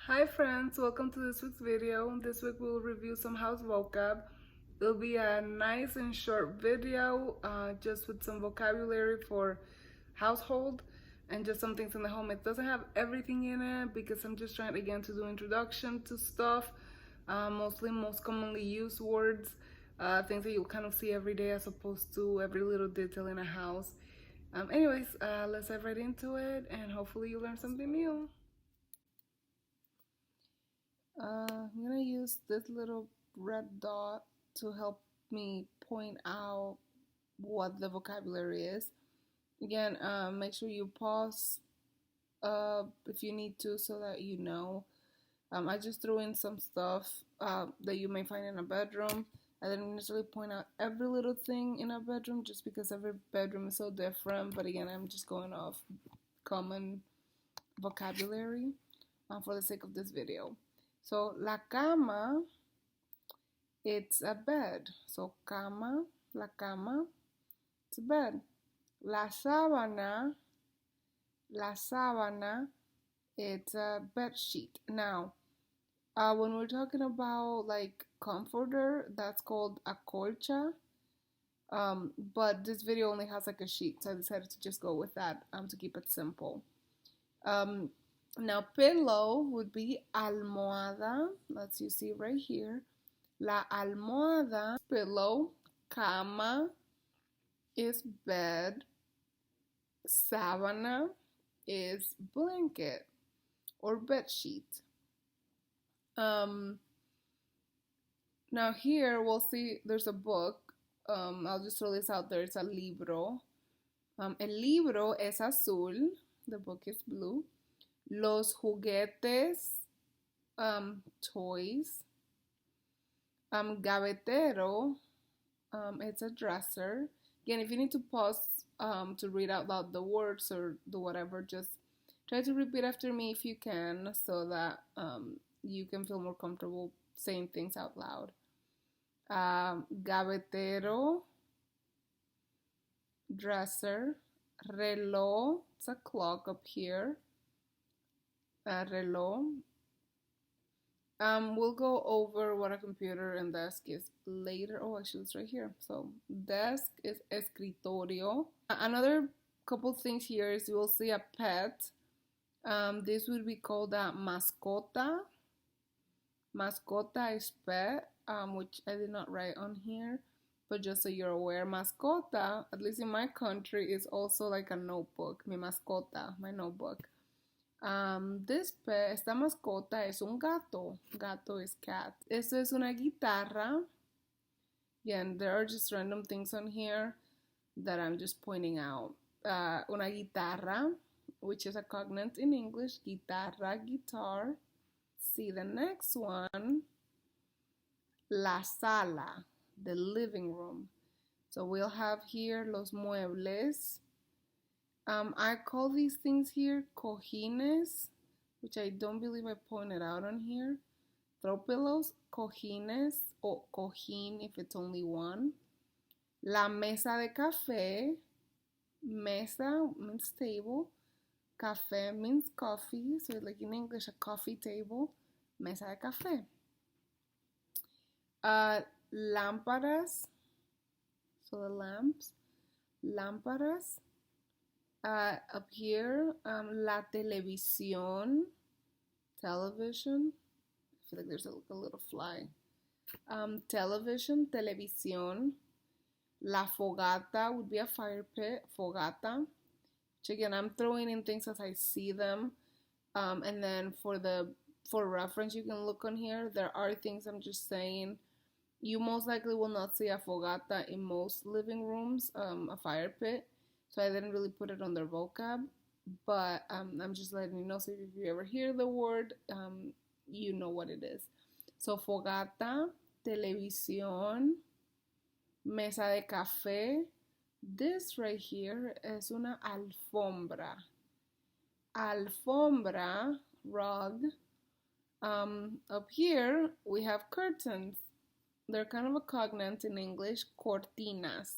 Hi friends, welcome to this week's video. This week we'll review some house vocab. It'll be a nice and short video, just with some vocabulary for household and just some things in the home. It doesn't have everything in it because I'm just trying again to do introduction to stuff, mostly most commonly used words, things that you'll kind of see every day as opposed to every little detail in a house. Let's dive right into it and hopefully you learn something new. I'm gonna use this little red dot to help me point out what the vocabulary is. Again, make sure you pause if you need to so that you know. I just threw in some stuff that you may find in a bedroom. I didn't necessarily point out every little thing in a bedroom just because every bedroom is so different. But again, I'm just going off common vocabulary for the sake of this video. So, la cama, it's a bed. So, cama, la cama, it's a bed. La sábana, it's a bed sheet. Now, when we're talking about like comforter, that's called a colcha. But this video only has like a sheet, so I decided to just go with that to keep it simple. Now, pillow would be almohada. That's you see right here. La almohada, pillow. Cama is bed. Sábana is blanket or bed sheet. Now here we'll see there's a book. I'll just throw this out there. It's a libro. El libro es azul. The book is blue. Los juguetes, toys. Gavetero, it's a dresser. Again, if you need to pause to read out loud the words or do whatever, just try to repeat after me if you can so that you can feel more comfortable saying things out loud. Gavetero, dresser. Reloj, it's a clock up here. Reloj. We'll go over what a computer and desk is later. Oh, actually, it's right here. So, desk is escritorio. Another couple things here is you will see a pet. This would be called a mascota. Mascota is pet, which I did not write on here. But just so you're aware, mascota, at least in my country, is also like a notebook. Mi mascota, my notebook. Esta mascota es un gato. Gato is cat. Esto es una guitarra. Again, there are just random things on here that I'm just pointing out. Una guitarra, which is a cognate in English. Guitarra, guitar. See the next one. La sala, the living room. So we'll have here los muebles. I call these things here cojines, which I don't believe I pointed out on here. Throw pillows, cojines, or cojín if it's only one. La mesa de café. Mesa means table. Café means coffee. So like in English, a coffee table. Mesa de café. Lámparas. So the lamps. Lámparas. Up here, la televisión, television. I feel like there's a little fly. Television, televisión. La fogata would be a fire pit, fogata. Which again, I'm throwing in things as I see them. And then for reference, you can look on here. There are things I'm just saying. You most likely will not see a fogata in most living rooms, a fire pit. So I didn't really put it on their vocab, but I'm just letting you know. So if you ever hear the word, you know what it is. So fogata, televisión, mesa de café. This right here es una alfombra. Alfombra, rug. Up here we have curtains. They're kind of a cognate in English. Cortinas.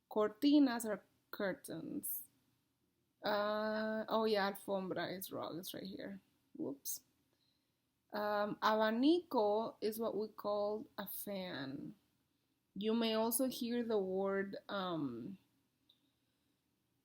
Cortinas are curtains. Oh yeah, alfombra is rug. It's right here. Whoops. Abanico is what we call a fan. You may also hear the word el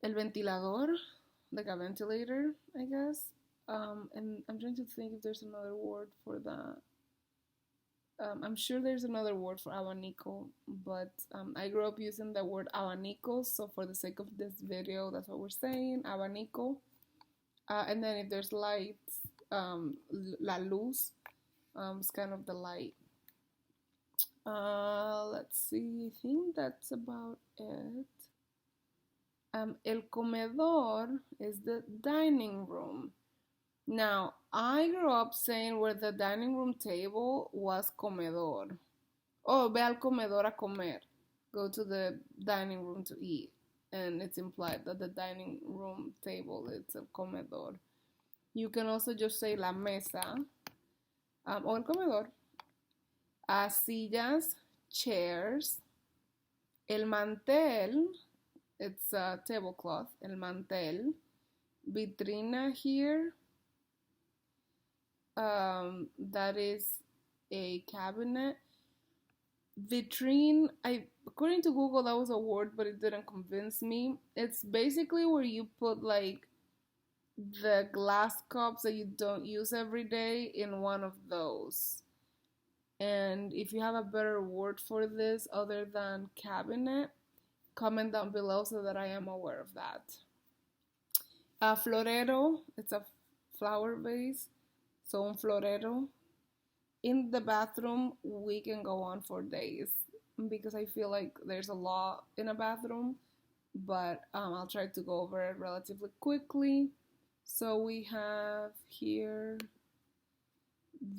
ventilador, like a ventilator, I guess. And I'm trying to think if there's another word for that. I'm sure there's another word for abanico, but I grew up using the word abanico, so for the sake of this video, that's what we're saying, abanico. And then if there's lights, la luz, it's kind of the light. Let's see, I think that's about it. El comedor is the dining room. Now, I grew up saying where the dining room table was comedor. Oh, ve al comedor a comer. Go to the dining room to eat. And it's implied that the dining room table is el comedor. You can also just say la mesa o el comedor. Sillas, chairs. El mantel, it's a tablecloth, el mantel. Vitrina here, that is a cabinet. Vitrine, according to Google, that was a word, but it didn't convince me. It's basically where you put like the glass cups that you don't use every day in one of those. And if you have a better word for this other than cabinet, comment down below so that I am aware of that. A florero, it's a flower vase, so un florero. In the bathroom, we can go on for days because I feel like there's a lot in a bathroom, but I'll try to go over it relatively quickly. So we have here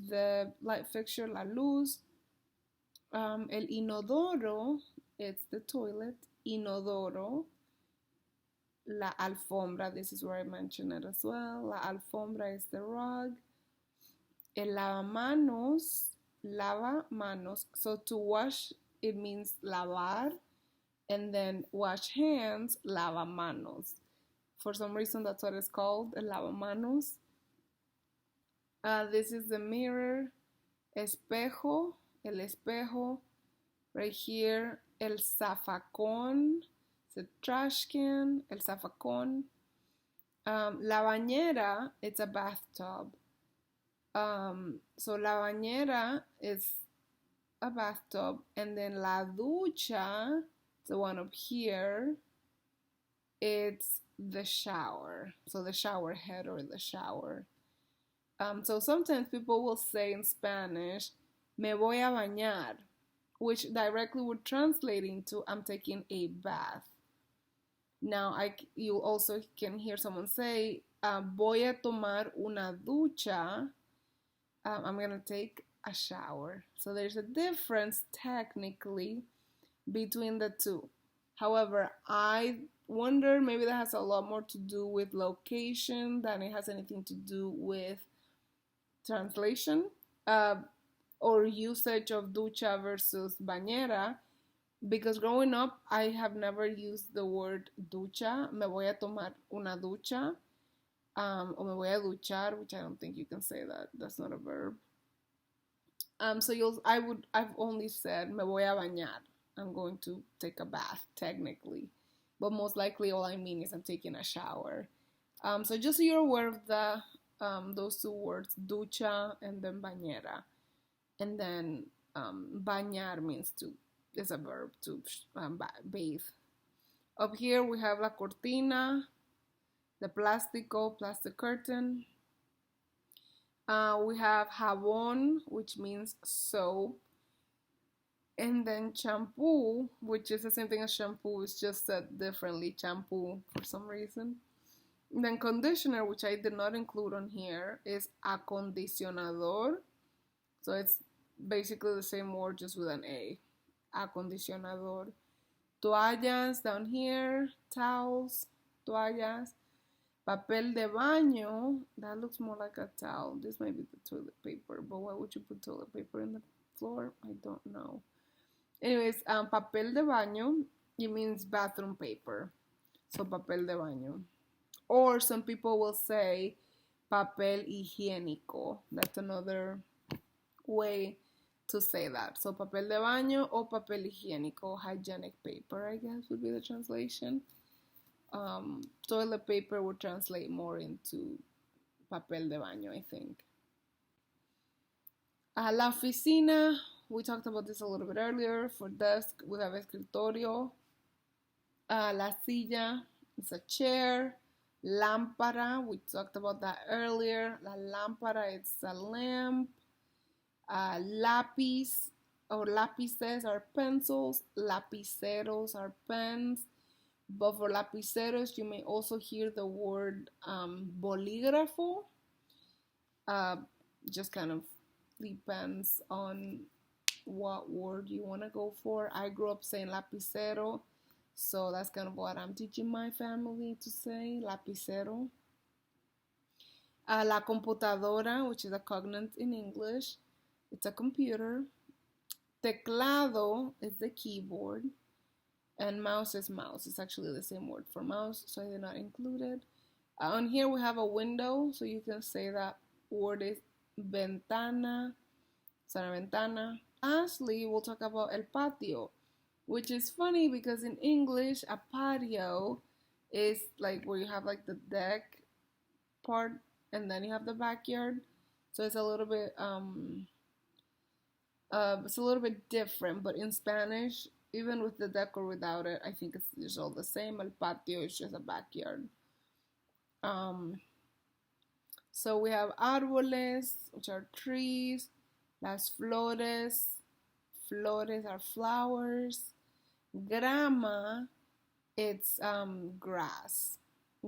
the light fixture, la luz. El inodoro, it's the toilet. Inodoro. La alfombra, this is where I mentioned it as well. La alfombra is the rug. El lavamanos, lava manos. So to wash, it means lavar. And then wash hands, lavamanos. For some reason, that's what it's called, el lavamanos. This is the mirror. Espejo, el espejo. Right here, el zafacón. It's a trash can, el zafacón. La bañera, it's a bathtub. So la bañera is a bathtub, and then la ducha, the one up here, it's the shower. So the shower head or the shower. So sometimes people will say in Spanish, me voy a bañar, which directly would translate into I'm taking a bath. Now, you also can hear someone say, voy a tomar una ducha. I'm going to take a shower. So there's a difference technically between the two. However, I wonder maybe that has a lot more to do with location than it has anything to do with translation or usage of ducha versus bañera. Because growing up, I have never used the word ducha. Me voy a tomar una ducha. O me voy a duchar, which I don't think you can say that. That's not a verb. So I've only said me voy a bañar. I'm going to take a bath, technically. But most likely all I mean is I'm taking a shower. So just so you're aware of those two words, ducha and then bañera. And then bañar means to, is a verb, to bathe. Up here we have la cortina, the plastic curtain. We have jabón, which means soap. And then shampoo, which is the same thing as shampoo, it's just said differently, shampoo for some reason. And then conditioner, which I did not include on here, is acondicionador. So it's basically the same word, just with an A. Acondicionador. Toallas down here, towels, toallas. Papel de baño, that looks more like a towel. This might be the toilet paper, but why would you put toilet paper in the floor? I don't know. Anyways, papel de baño, it means bathroom paper. So papel de baño. Or some people will say papel higiénico. That's another way to say that. So papel de baño o papel higiénico, hygienic paper, I guess would be the translation. Toilet paper would translate more into papel de baño, I think. La oficina, we talked about this a little bit earlier. For desk, we have escritorio. La silla is a chair. Lámpara, we talked about that earlier. La lámpara, it's a lamp. Lápiz or lápices are pencils. Lapiceros are pens. But for lapiceros, you may also hear the word bolígrafo. Just kind of depends on what word you want to go for. I grew up saying lapicero, so that's kind of what I'm teaching my family to say, lapicero. La computadora, which is a cognate in English, it's a computer. Teclado is the keyboard. And mouse is mouse. It's actually the same word for mouse, so I did not include it. On here we have a window, so you can say that word is ventana. It's una ventana. Lastly, we'll talk about el patio, which is funny because in English, a patio is like where you have like the deck part and then you have the backyard. So it's a little bit different, but in Spanish, even with the deck or without it, I think it's all the same. El patio is just a backyard. So we have árboles, which are trees. Las flores, flores are flowers. Grama, it's grass.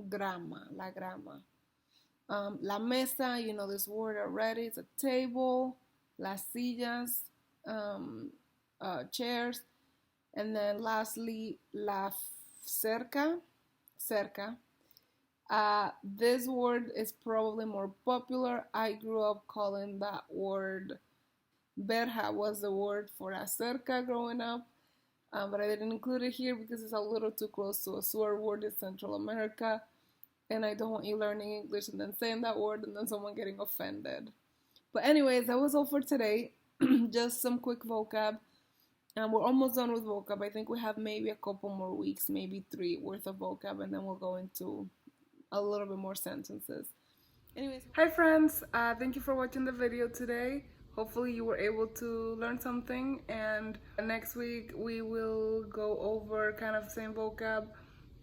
Grama, la grama. La mesa, you know this word already. It's a table. Las sillas, chairs. And then lastly, la cerca. This word is probably more popular. I grew up calling that word verja was the word for a cerca growing up. But I didn't include it here because it's a little too close to a swear word in Central America. And I don't want you learning English and then saying that word and then someone getting offended. But anyways, that was all for today. Just some quick vocab. And we're almost done with vocab. I think we have maybe a couple more weeks, maybe 3 worth of vocab, and then we'll go into a little bit more sentences. Anyways, hi friends, thank you for watching the video today. Hopefully you were able to learn something, and next week we will go over kind of the same vocab,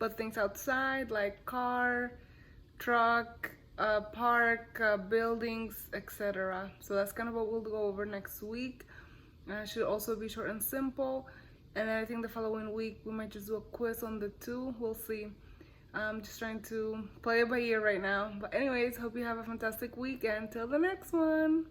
but things outside like car, truck, park, buildings, etc. So that's kind of what we'll go over next week. It should also be short and simple. And then I think the following week we might just do a quiz on the 2. We'll see. I'm just trying to play it by ear right now. But anyways, hope you have a fantastic week and till the next one.